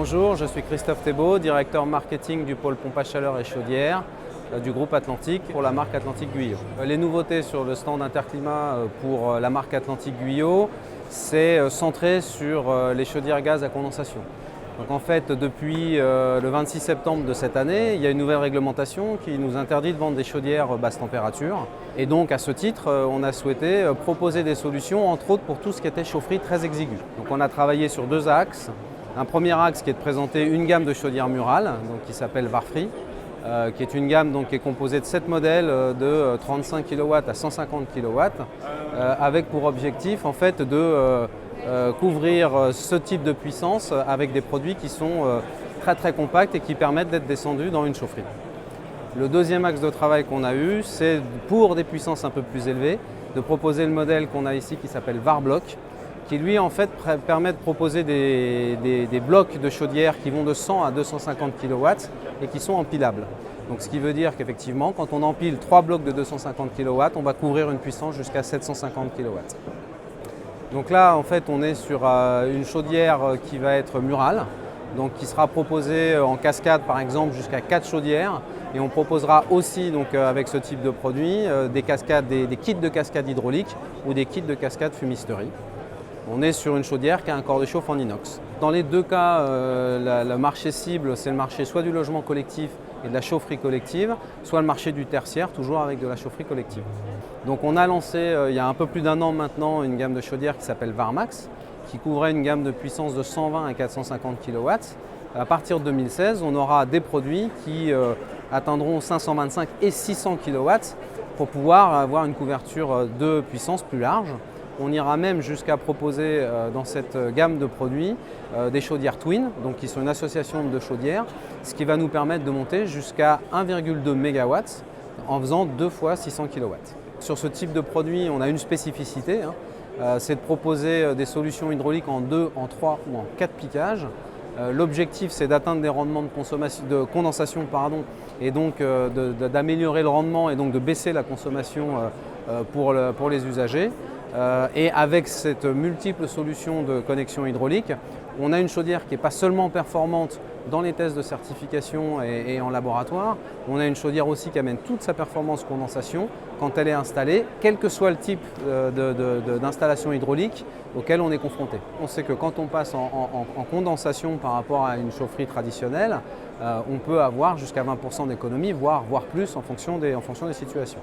Bonjour, je suis Christophe Thébault, directeur marketing du pôle pompe à chaleur et chaudière du groupe Atlantique pour la marque Atlantique Guyot. Les nouveautés sur le stand Interclimat pour la marque Atlantique Guyot, c'est centré sur les chaudières gaz à condensation. Donc en fait, depuis le 26 septembre de cette année, il y a une nouvelle réglementation qui nous interdit de vendre des chaudières basse température. Et donc à ce titre, on a souhaité proposer des solutions, entre autres pour tout ce qui était chaufferie très exiguë. Donc on a travaillé sur deux axes. Un premier axe qui est de présenter une gamme de chaudières murales, donc qui s'appelle Varfree, qui est une gamme qui est composée de 7 modèles de 35 kW à 150 kW, avec pour objectif en fait de couvrir ce type de puissance avec des produits qui sont très compacts et qui permettent d'être descendus dans une chaufferie. Le deuxième axe de travail qu'on a eu, c'est pour des puissances un peu plus élevées, de proposer le modèle qu'on a ici qui s'appelle Varblock, qui lui en fait permet de proposer des blocs de chaudière qui vont de 100 à 250 kW et qui sont empilables. Donc ce qui veut dire qu'effectivement, quand on empile 3 blocs de 250 kW, on va couvrir une puissance jusqu'à 750 kW. Donc là, en fait, on est sur une chaudière qui va être murale, donc qui sera proposée en cascade par exemple jusqu'à 4 chaudières. Et on proposera aussi donc, avec ce type de produit des kits de cascade hydraulique ou des kits de cascade fumisterie. On est sur une chaudière qui a un corps de chauffe en inox. Dans les deux cas, le marché cible, c'est le marché soit du logement collectif et de la chaufferie collective, soit le marché du tertiaire, toujours avec de la chaufferie collective. Donc on a lancé il y a un peu plus d'un an maintenant une gamme de chaudières qui s'appelle Varmax, qui couvrait une gamme de puissance de 120 à 450 kW. À partir de 2016, on aura des produits qui atteindront 525 et 600 kW pour pouvoir avoir une couverture de puissance plus large. On ira même jusqu'à proposer dans cette gamme de produits des chaudières Twin, donc qui sont une association de chaudières, ce qui va nous permettre de monter jusqu'à 1,2 MW en faisant 2 fois 600 kW. Sur ce type de produit, on a une spécificité, c'est de proposer des solutions hydrauliques en 2, en 3 ou en 4 piquages. L'objectif, c'est d'atteindre des rendements de condensation et donc d'améliorer le rendement et donc de baisser la consommation pour les usagers. Et avec cette multiple solution de connexion hydraulique, on a une chaudière qui n'est pas seulement performante dans les tests de certification et en laboratoire, on a une chaudière aussi qui amène toute sa performance condensation quand elle est installée, quel que soit le type d'installation hydraulique auquel on est confronté. On sait que quand on passe en condensation par rapport à une chaufferie traditionnelle, on peut avoir jusqu'à 20% d'économie, voire plus en fonction des situations.